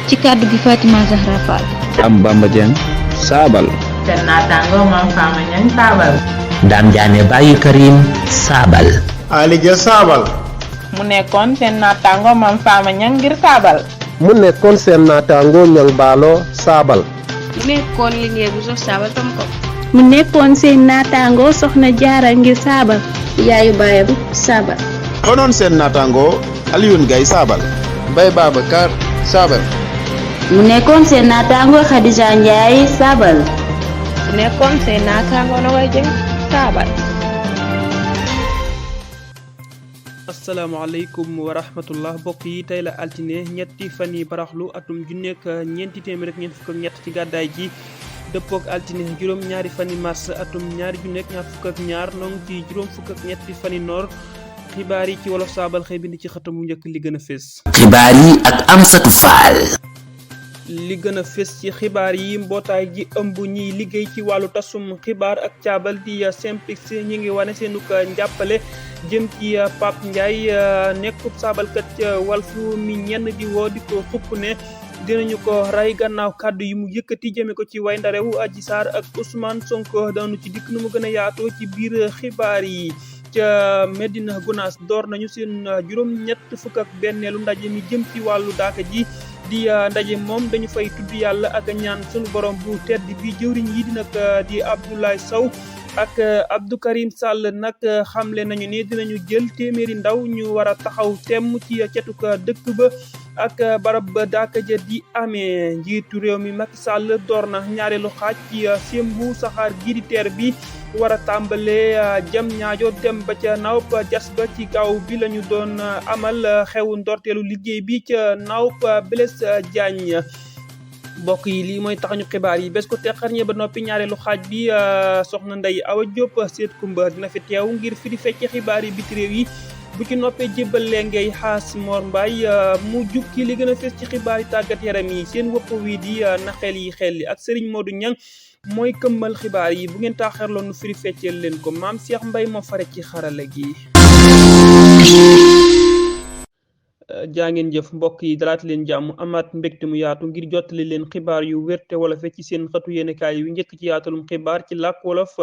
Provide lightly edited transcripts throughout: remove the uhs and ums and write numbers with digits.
ci kàddu gi Fatima Zahra Fall. am Bamba Dieng saabal. seen naataango Mame Fama Niang saabal. Dame Diané Baye Karim saabal. Ali Dia saabal. mu nekkoon seen naataango Mame Fama Niang ngir saabal. mu nekkoon seen naataango Niang Baalo saabal. mu nekkoon Linguère bu sox saabal tam ko. mu nekkoon seen naataango Soxna Jaara ngir saabal. yaayu baayam saabal. doonoon seen naataango Alioune Gaye saabal. Mbaye Babacar saabal. mu nekkoon seen naataango Khadija Ndiaye saabal. mu nekkoon seen naataango Nogaye Dieng saabal. asalaamaaleykum wa rahmatullah mbokk yi tey la altine ñetti fan yi baraxlu atum junneek ñeenti téeméer ak ñeent fukk ak ñett ci gàddaay gi dëppook altine juróom ñaari fan yi mars atum ñaari junneek ñaar fukk ak ñaar nong ci juróom fukk ak ñetti fan yi noor xibaar yi ci wolof saabal xëy bind ci xëtam mu njëkk li gën a fés. xibaar yi ak Amsatou Fall. li gën a fés ci xibaar yi mbootaay ji ëmb ñiy liggéey ci wàllu tasum xibaar ak caabal di Synpics ñi ngi wane seenu njàppale jëm ci Pape Ndiaye nekkub saabalkat ca Walfu mi ñenn di woo di ko xupp ne dinañu ko rey gannaaw kàddu yi mu yëkkati jëme ko ci way ndarewu Adji Sarr ak Ousmane Sonko daanu ci dikk nu mu gën a yaatoo ci biir xibaar yi. ca Medina Gounass door nañu seen juróom-ñett fukk ak benneelu ndaje mi jëm ci wàllu daaka ji di ndaje moom dañu fay tudd yàlla ak ñaan sunu borom bu tedd bi jëwriñ yi di nag di Abdoulaye Sow ak Abdou Karim Sall nag xamle nañu ne dinañu jël téeméeri ndaw ñu war a taxaw temm ci cetuk dëkk ba ak barab ba daaka ja di amee njiitu réew mi Macky Sall door na ñaareelu xaaj ci sembu saxaar gi di teer bi war a tàmbale jam ñaajo dem ba ca nawp jas ba ci gaaw bi la ñu doon amal xewu ndorteelu liggéey bi ca nawp Blaise Diagne mbokk yi lii mooy taxañu xibaar yi bés ko teqarñe ba noppi ñaareelu xaaj bi soxna Ndeye Awa Diop seet kumba dina fi teew ngir fi di fecc xibaar yi biti réew yi bu ci noppee jébbal leen ngay xaas Mor Mbaye mu jukki li gën a fees ci xibaar yi tàggat yaram yi seen wëpp wi di na xel yi xel yi ak Serigne Modou Niang mooy këmmal xibaar yi bu ngeen taaxeerloon nu firi fecceel leen ko maam Cheikh Mbaye moo fare ci xarala gi. jaa ngeen jëf mbokk yi dalaat leen jàmm amaat mbégte mu yaatu ngir jottali leen xibaar yu wérte wala fecc ci seen xëtu yéenekaay yu njëkk ci yaatalum xibaar ci làkk wolof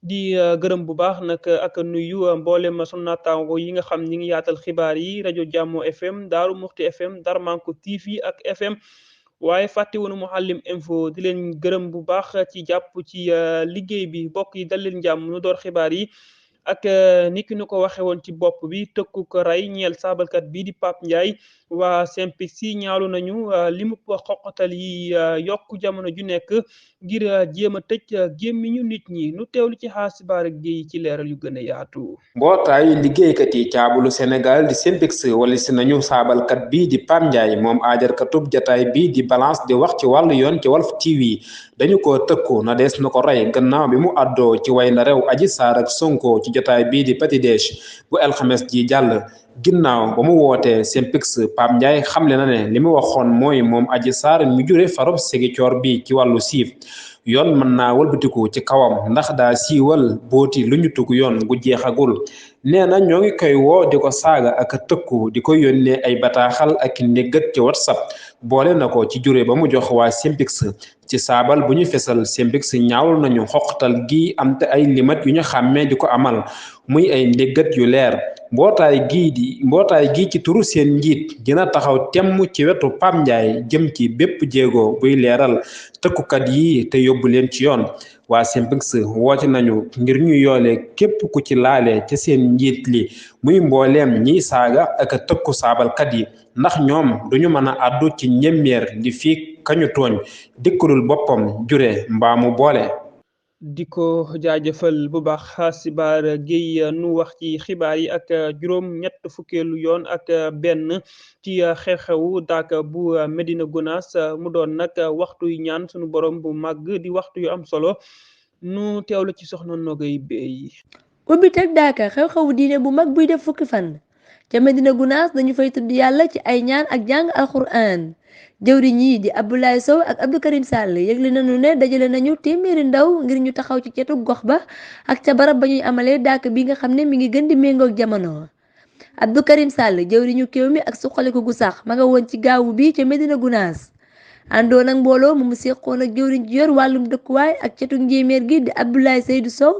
di gërëm bu baax nag ak nuyu mboolem sunu naataango yi nga xam ñi ngi yaatal xibaar yi rajo Jàmmo FM Daaru Muxti FM Darmanko TV ak FM waaye fàtte woonu Mouhalim Info di leen gërëm bu baax ci jàpp ci liggéey bi mbokk yi dal leen jàmm nu door xibaar yi ak niki ñu ko waxe woon ci bopp bi tëkku ko rey ñeel saabalkat bii di Pape Ndiaye waa Synpics yi ñaalu nañu li mu xoqatal yi yokk jamono ju nekk ngir jéem a tëj gémmiñu nit ñi nu teewlu ci xibaar gi ci leeral yu gën a yaatu. mbootaay liggéeykat yi caabulu Sénégal di Synpics wala si nañu saabalkat bii di Pape Ndiaye moom aajarkatub jataay bii di balance di wax ci wàllu yoon ci Walf TV dañu ko tëkku na des na ko rey gannaaw bi mu àddoo ci way na rew Adji Sarr ak Sonko ci jotaay bii di Petit Déj bu alxames ji jàll ginnaaw ba mu wootee Synpics Pape Ndiaye xamle na ne li mu waxoon mooy moom Adji Sarr mi jure farob Ziguinchor bi ci wàllu siif yoon mën naa wëlbatiku ci kawam ndax daa siiwal booti lu ñu tugg yoon gu jeexagul nee na ñoo ngi koy woo di ko saaga ak tëkku di ko yónnee ay bataaxal ak néggat ci WhatsApp boole na ko ci jure ba mu jox waa Synpics ci saabal bu ñu fesal Synpics ñaawul nañu xoqtal gi am te ay limat yu ñu xàmmee di ko amal muy ay ndéggat yu leer mbootaay gii ci turu seen njiit dina taxaw temm ci wetu Pape Ndiaye jëm ci bépp jéego buy leeral tëkkukat yi te yóbbu leen ci yoon waa Synpics woote nañu ngir ñu yoole képp ku ci laale ca seen njiit li muy mbooleem ñiy saaga ak tëkku saabalkat yi ndax ñoom duñu mën a àddu ci ñemmeer li fii kañu tooñ dikkalul boppam jure mbaa mu boole. di ko jaajëfal bu baax xibaar gi nu wax ci xibaar yi ak juróom ñett fukkeelu yoon ak benn ci xew-xewu daaka bu Medina Gounass mu doon nag waxtu yu ñaan sunu borom bu màgg di waxtu yu am solo nu teewlu ci soxna Nogay Bey. ubbi teg daaka xew-xewu diine bu mag buy def fukki fan ca Medina Gounass dañu fay tudd yàlla ci ay ñaan ak jàng alxuraan jëwriñ yi di Abdoulaye Sow ak Abdou Karim Sall yëgle nañu ne dajale nañu téeméeri ndaw ngir ñu taxaw ci cetu gox ba ak ca barab ba ñuy amalee daaka bi nga xam ne mi ngi gën di méngoog jamono. Abdou Karim Sall jëwriñu kéew mi ak suqaliku gu sax ma nga woon ci gaawu bi ca Medina Gounass àndoon ak mbooloo mu seqoon ak jëwriñ ji yor wàllum dëkkuwaay ak cetu njéeméer gi di Abdoulaye Seydou Sow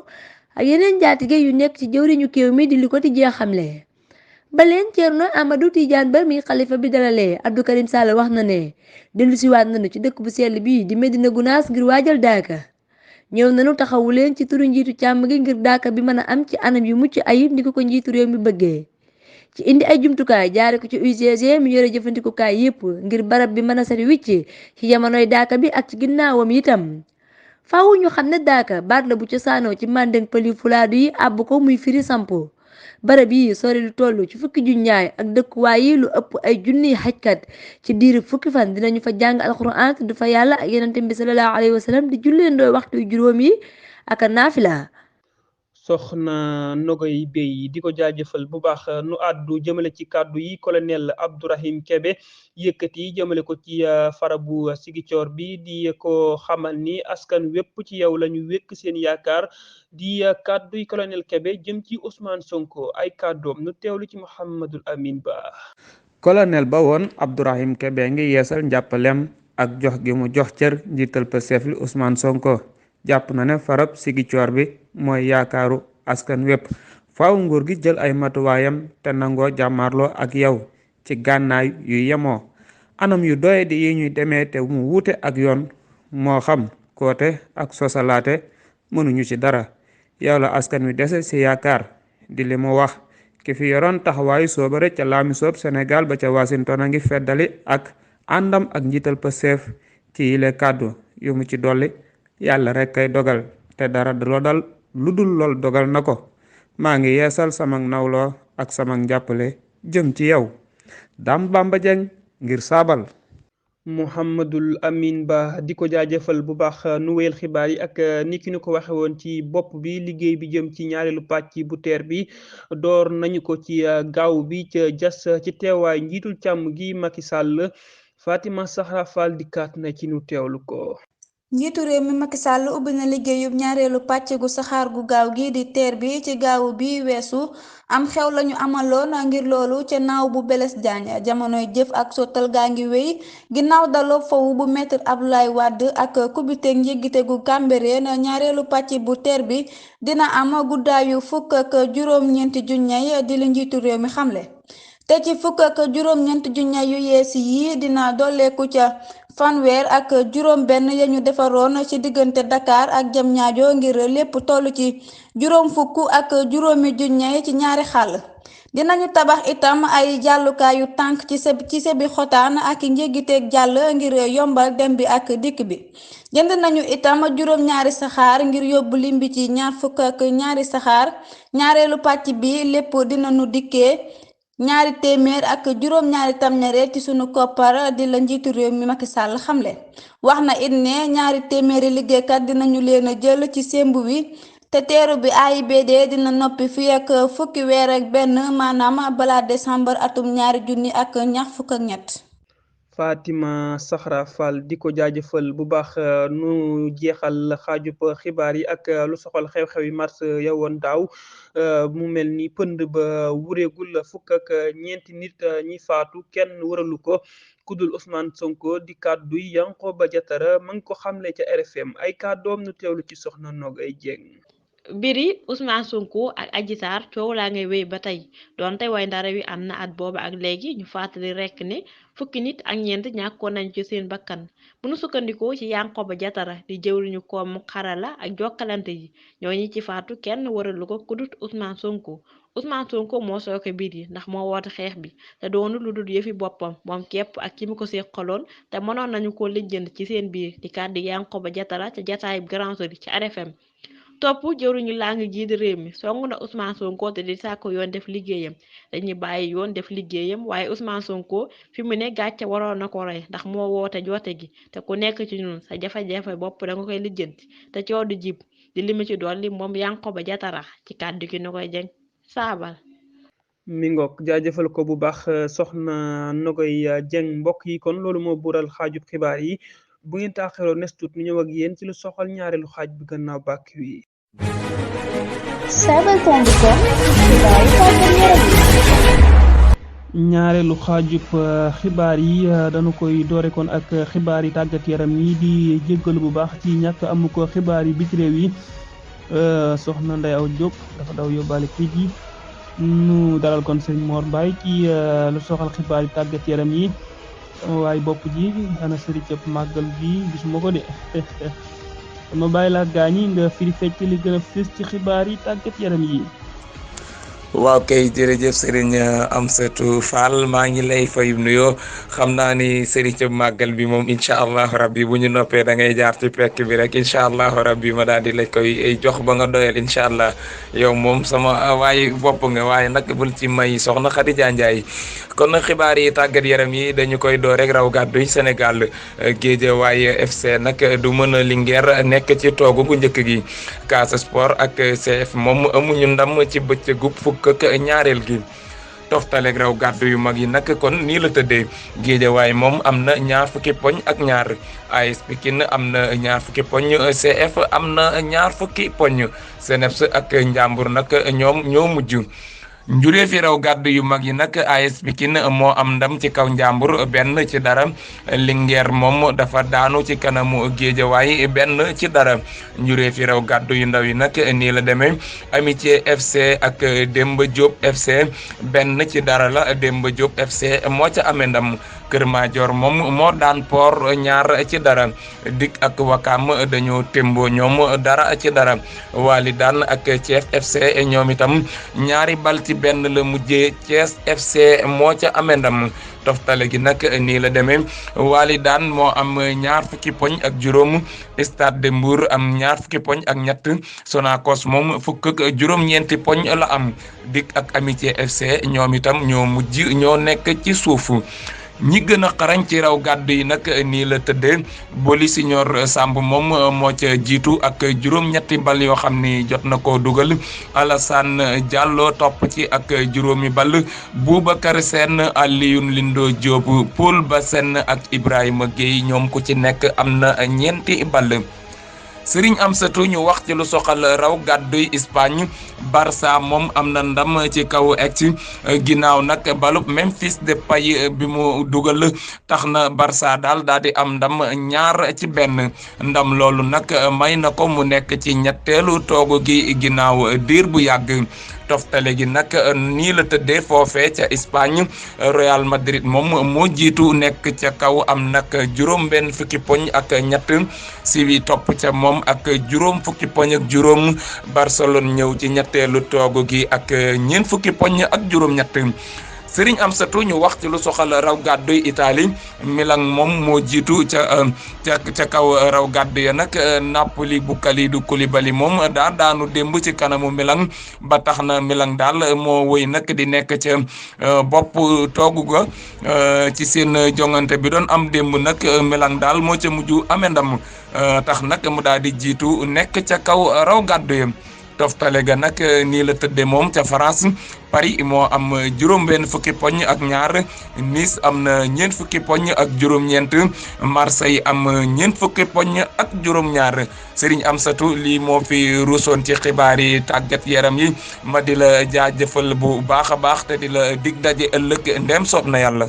ak yeneen njaatige yu nekk ci jëwriñu kéew mi di li ko ti jee xamle. ba leen Thierno Amadou Tidiane Ba mi xalifa bi dalalee Abdou Karim Sall wax na ne dellu siwaat nañu ci dëkk bu sell bii di Medina Gounass ngir waajal daaka ñëw nañu taxawu leen ci turu njiitu càmm gi ngir daaka bi mën a am ci anam yu mucc ayib ni ko njiitu réew mi bëggee ci indi ay jumtukaay jaare ko ci UCG mi yore jëfandikukaay yépp ngir barab bi mën a set wicc ci jamonoy daaka bi ak ci ginnaawam itam faaw ñu xam ne daaka baat la bu cosaanoo ci mandeng pëli fulaadu yi àbb ko muy firi sampo barab yi sori lu toll ci fukki junñaay ak dëkkuwaay yi lu ëpp ay junniy xajkat ci diiru fukki fan dinañu fa jàng alxuraan du fa yàlla ak yonent bi sallallahu alayhi wa sallam di julleendoo waxtu juróom yi ak naafila. soxna Nogoy Bey di ko jaajëfal bu baax nu àddu jëmale ci kàddu yi colonel Abdourahim Kebe yëkkati jëmale ko ci farabu Sigicoor bi di ko xamal ni askan wépp ci yow lañu wékk seen yaakaar di kàddu yi colonel Kebe jëm ci Ousmane Sonko ay kàddoom nu teewlu ci Mouhamadul Amin Ba. colonel ba woon Abdourahim Kebe ngi yeesal njàppalem ak jox gi mu jox cër njiital Pastef li Ousmane Sonko jàpp na ne farab Sigicoor bi mooy yaakaaru askan wépp faaw nguur gi jël ay matuwaayam te nangoo jàmmarloo ak yow ci gànnaay yu yemoo anam yu doye di yi ñuy demee te mu wuute ak yoon moo xam koote ak sosalaate mënuñu ci dara yow la askan wi dese ci yaakaar di li mu wax ki fi yoroon taxawaayu soobare ca laami soob Sénégal ba ca Washington a ngi feddali ak àndam ak njiital Pastef ci yile kàddu yu mu ci dolli yàlla rek kay dogal te dara du la dal lu dul lool dogal na ko maa ngi yeesal sama nawloo ak sama njàppale jëm ci yow Dame Bamba Dieng ngir saabal. Mouhamadul Amin Ba di ko jaajëfal bu baax nu wéyal xibaar yi ak ni ki ñu ko waxe woon ci bopp bi liggéey bi jëm ci ñaareelu pàcc bu teer bi door nañu ko ci gaaw bi ca jas ci teewaay njiitul càmm gi Macky Sall Fatima Sahra Fall dikkaat na ci nu teewlu ko. njiitu réew mi Macky Sall ubbi na liggéeyub ñaareelu pàcc gu saxaar gu gaaw gi di teer bi ci gaawu bi weesu am xew lañu amaloon ngir loolu ca naaw bu Blaise Diagne jamonoy jëf ak sottal gaa ngi wéy ginnaaw daloo fowu bu maître Abdoulaye Wade ak kubiteeg njéggite gu Cambérène ñaareelu pàcc bu teer bi dina am guddaayu fukk ak juróom-ñeenti junñay di li njiitu réew mi xamle te ci fukk ak juróom-ñeenti junñay yu yees yi dina dolleeku ca fanweer ak juróom benn ya ñu defaroon ci diggante Dakar ak Diamniadio ngir lépp toll ci juróom fukk ak juróomi junñay ci ñaari xàll dinañu tabax itam ay jàllukaayu tànk ci sebi xotaan ak njéggiteeg jàll ngir yombal dem bi ak dikk bi jënd nañu itam juróom-ñaari saxaar ngir yóbbu lim bi ci ñaar fukk ak ñaari saxaar ñaareelu pàcc bi lépp dinañu dikkee ñaari téeméer ak juróom-ñaari tamñareet ci sunu koppar di la njiitu réew mi Macky Sall xamle wax na it ne ñaari téeméeri liggéeykat dinañu leen a jël ci semb wi te teeru bi AIBD dina noppi fii ak fukki weer ak benn maanaam balaa décembre atum 2024. Fatima Sahra Fall di ko jaajëfal bu baax nu jeexal xaajub xibaar yi ak lu soxal xew-xew yi mars yowoon daaw mu mel ni pënd ba wureegul fukk ak ñeenti nit ñi faatu kenn waralu ko kudul Ousmane Sonko di kàddu yi Yankhoba Diattara ma ngi ko xamle ca RFM ay kàddoom nu teewlu ci soxna Nogay Dieng. mbiri Ousmane Sonko ak Adji Sarr coow laa ngay wéy ba tey doonte way ndara wi am na at booba ak léegi ñu fàttali rekk ne fukki nit ak ñeent ñàkkoon nañ ci seen bakkan bu nu sukkandikoo ci Yankhoba Diattara di jëwriñu koom xarala ak jokkalante yi ñooñu ci faatu kenn waralu ko kudut Ousmane Sonko moo sooke mbir yi ndax moo woote xeex bi te doonu lu dul yëfi boppam moom képp ak ki mu ko seqaloon te mënoon nañu ko lijjant ci seen biir di kàddu Yankhoba Diattara ca jataayub Grand Sori ci RFM topp jëwriñu laa ngi jiite réew mi song na Ousmane Sonko te di sàkko yoon def liggéeyam dañuy bàyyi yoon def liggéeyam waaye Ousmane Sonko fi mu ne gàcce waroon na ko rey ndax moo woote joote gi te ku nekk ci ñun sa jafe-jafe bopp da nga koy lijjanti te coow du jib di li mu ci dolli moom Yankhoba Diattara ci kàddu gi na koy jëng saabal. mi ngoog jaajëfal ko bu baax soxna Nogoy Dieng mbokk yi kon loolu moo buural xaajub xibaar yi bu ngeen taaxiroo nes tuut ñu ñëw ak yéen ci lu soxal ñaareelu xaaj bi gannaaw bàkk wi. Saabal.com xibaar yi tàggat yaram. ñaareelu xaajub xibaar yi dañu koy doore kon ak xibaar yi tàggat yaram yi di jéggalu bu baax ci ñàkk amu ko xibaar yi biti réew yi soxna Ndeye Aw Diop dafa daw yóbbaale kii ji nu dalal kon Serigne Mor Mbaye ci lu soxal xibaar yi tàggat yaram yi sama waay bopp ji ana Serigne Diop màggal bi gisuma ko de ma bàyyi la gaañi nga firi fecc li gën a fës ci xibaar yi tàggat yaram yi. waaw kay jërëjëf Serigne Amsatou Fall maa ngi lay fay nuyoo xam naa ni Serigne ca màggal bi moom incha allahu rabbi bu ñu noppee da ngay jaar ci pekk bi rek incha allahu rabbi ma daal di la koy jox ba nga doyal incha allah yow moom sama waaye bopp nga waaye nag bul ci may soxna Khadija Ndiaye kon xibaar yi tàggat yaram yi dañu koy door rek raw gàdduy Sénégal Guédiawaye FC nag du mën a Linguère nekk ci toogu gu njëkk gi Casa Sport ak CF moom amuñu ndam ci bëccëgu fukk ak ñaareel gi toftaleg raw gàddu yu mag yi nag kon nii la tëddee Guédiawaye moom am na ñaar fukki poñ ak ñaar AS Pikine am na ñaar fukki poñ CF am na ñaar fukki poñ CNEPS ak Njàmbur nag ñoom ñoo mujj njuree fi raw gàddu yu mag yi nag AS Pikine moo am ndam ci kaw Njàmbur 1-0 Linguère moom dafa daanu ci kanamu Guédiawaye 1-0 njuree fi raw gàddu yu ndaw yi nag nii la demee Amitié FC ak Demba Diop FC 1-0 la Demba Diop FC moo ca amee ndam Kër Madior moom moo daan Port 2-0 Dik ak Wakam dañoo témboo ñoom 0-0 Walidane ak Thiès FC ñoom itam ñaari bal ci benn la mujjee Thiès FC moo ca amee ndam toftale gi nag nii la demee Walidane moo am ñaar fukki poñ ak juróom Stade de Mbour am ñaar fukki poñ ak ñett Sonacos moom fukk ak juróom-ñeenti poñ la am Dik ak Amitié FC ñoom itam ñoo mujj ñoo nekk ci suufu ñi gën a xarañ ci raw gàddu yi nag nii la tëddee Boli Signor Samb moom moo ca jiitu ak juróom-ñetti bal yoo xam ni jot na koo dugal Alassane Diallo topp ci ak juróomi bal Boubacar Sène Alioune Lindo Diop Paul Bassène ak Ibrahima Gueye ñoom ku ci nekk am na ñeenti bal Serigne Amsatou ñu wax ci lu soxal raw gàdduy Espagne Barça moom am na ndam ci kaw ex ginnaaw nag balub Memphis Depay bi mu dugal tax na Barça daal di am ndam 2-1 ndam loolu nag may na ko mu nekk ci ñetteelu toogu gi ginnaaw diir bu yàgg toftale gi nag nii la tëddee foofee ca Espagne Real Madrid moom moo jiitu nekk ca kaw am nag juróom benn fukki poñ ak ñett Séville topp ca moom ak juróom fukki poñ ak juróom Barcelone ñëw ci ñetteelu toogu gi ak ñeent fukki poñ ak juróom ñett Serigne Amsatou ñu wax ci lu soxal raw gàdduy Italie Milan moom moo jiitu ca kaw raw gàddu ya nag Napoli bu Kalidou Koulibaly moom daanu démb ci kanamu Milan ba tax na Milan daal moo wëy nag di nekk ca bopp toogu ga ci seen jongante bi doon am démb nag Milan daal moo ca mujj amee ndam tax nag mu daal di jiitu nekk ca kaw raw gàddu ya toftale ga nag nii la tëdde moom ca France Paris moo am juróom benn fukki poñ ak ñaar Nice am na ñeent fukki poñ ak juróom-ñeent Marseille am ñeent fukki poñ ak juróom-ñaar Serigne Amsatou lii moo fi ruusoon ci xibaar yi tàggat yaram yi ma di la jaajëfal bu baax a baax te di la dig daje ëllëg ndem soob na yàlla.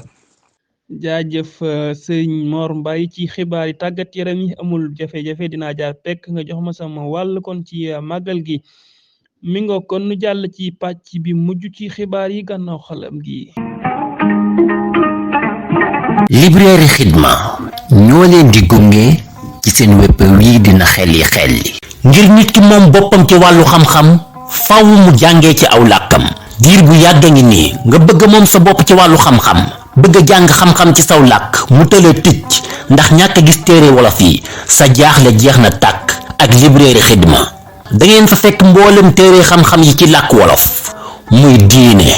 jaajëf Serigne Mor Mbaye ci xibaar yi tàggat yaram yi amul jafe-jafe dinaa jaar pekk nga jox ma sama wàll kon ci màggal gi mi nga kon nu jàll ci pàcc bi mujj ci xibaar yi gannaaw xalam gi. Librairie Xidma ñoo leen di gunge ci seen wépp wii dina xelli ngir nit ki moom boppam ci wàllu xam-xam faw mu jàngee ci aw làkkam diir bu yàgg ngi nii nga bëgg moom sa bopp ci wàllu xam-xam bëgg a jàng xam-xam ci saw làkk mu tëla ticc ndax ñàkk gis téere wolof yi sa jaaxle jeex na tàkk ak Librairie Xidma da ngeen fa fekk mboolem téere xam-xam yi ci làkk wolof muy diine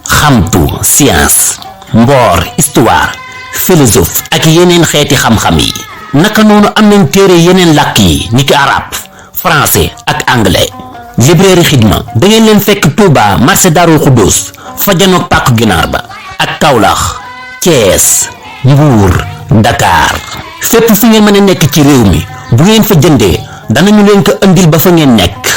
xamtu science mboor histoire philosophe ak yeneen xeeti xam-xam yi naka noonu am nañ téere yeneen làkk yi niki arab français ak anglais Librairie Xidma da ngeen leen fekk Touba marché Darou Khoudoss fa janoog pàkk ginaar ba ak Kaolack Thiès Mbour Dakar fépp fu ngeen mën a nekk ci réew mi bu ngeen fa jëndee danañu leen ko andil ba fa ngeen nekk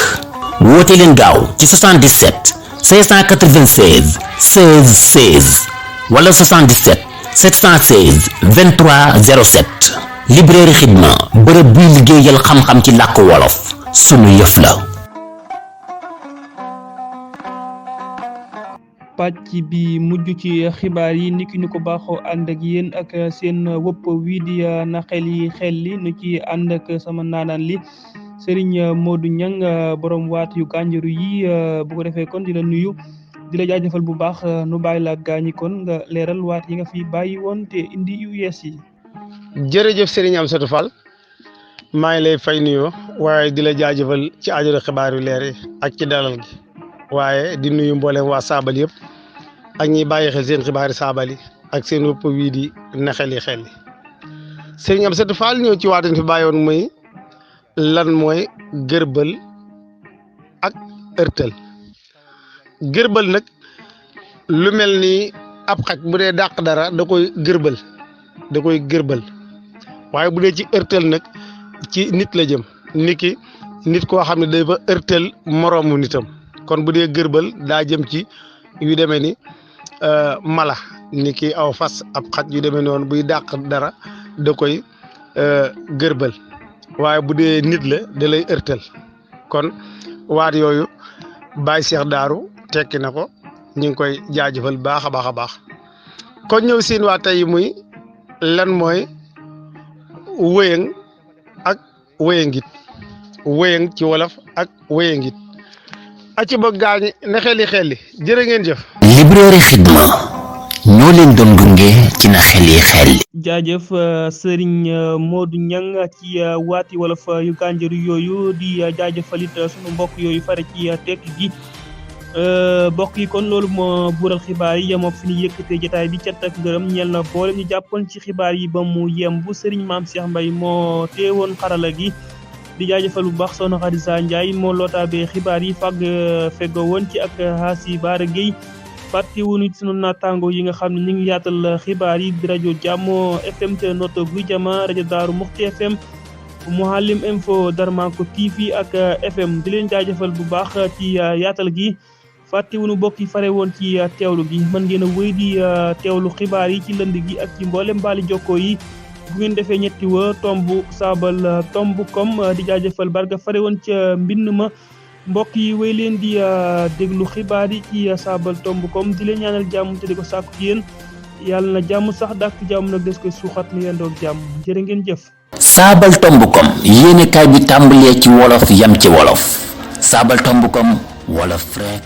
woote leen gaaw ci 77 596 16 16 wala 77 716 23 07. librairie Xidma bërëb buy liggéeyal xam-xam ci làkku wolof sunu yëf la. pàcc bi mujj ci xibaar yi niki ñu ko baaxoo ànd ak yéen ak seen wëpp wii di na xel li nu ci ànd ak sama naanaan li Serigne Modou Niang borom waat yu gànjaru yi bu ko defee kon di la nuyu di la jaajëfal bu baax nu bàyyi la gaañi kon nga leeral waat yi nga fi bàyyi woon te indi yu yees yi. jërëjëf Serigne Amsatou Fall maa ngi lay fay nuyoo waaye di la jaajëfal ci aajo xibaar yu leer yi ak ci dalal gi waaye di nuyu mboolem waa Saabal yëpp ak ñi bàyyi xel seen xibaari Saabal yi ak seen wëpp wii di na xel yi Serigne Amsatou Fall ñëw ci waatan fi bàyyi woon muy lan mooy gërbal ak ërtël. gërbal nag lu mel ni ab xaj bu dee dàq dara da koy gërbal waaye bu dee ci ërtël nag ci nit la jëm niki nit koo xam ne day fa ërtël moroomu nitam kon bu dee gërbal daa jëm ci yu demee ni mala niki aw fas ab xaj yu demee noonu buy dàq dara da koy gërbal waaye bu dee nit la da lay ërtël kon waat yooyu Baye Cheikh Daaru tekki na ko ñu ngi koy jaajëfal baax a baax kon ñëw seen waa tey muy lan mooy wëyëng ak wëyëngit wëyëng ci wolof ak wëyëngit aci ba gaañi na xeli jërë ngeen jëf. librairie Xidma ñoo leen doon gunge ci na xeli. jaajëf Serigne Modou Niang ci waati wolof yu gànjaru yooyu di jaajëfalit sunu mbokk yooyu fare ci tekki gi. mbokk yi kon loolu moo buural xibaar yi yemoo fi ñu yëkkatee jotaay bi cant ak ngërëm ñeel na boole ñu jàppoon ci xibaar yi ba mu yem bu Serigne Mame Cheikh Mbaye moo teewoon xarala gi di jaajëfal bu baax soxna Khadija Ndiaye moo lootaabee xibaar yi feggoo woon ci ak Hasi Baara Gueye fàtte wuñu sunu naataango yi nga xam ne ñu ngi yaatal xibaar yi di rajo Jàmmo FM te Notto Gouye Diama rajo Daaru Muxti FM Mouhalim Info Darmanko TV ak FM di leen jaajëfal bu baax ci yaatal gi fàttewuñu bokk yi fare woon ci teewlu gi mën ngeen a wéy di teewlu xibaar yi ci lënd gi ak ci mboolem mbaali jokkoo yi bu ngeen defee ñetti tomb saabal tomb com di jaajëfal barga fare woon ca mbind ma mbokk yi wéy leen di déglu xibaar yi ci saabal tomb com di leen ñaanal jàmm te di ko sàkku ci yéen yàlla na jàmm sax dàkk jàmm nag des koy suuxat nu yendoog jàmm jërë ngeen jëf. saabal tomb com yéenekaay bi tàmbalee ci wolof yam ci wolof saabal tomb com wolof rek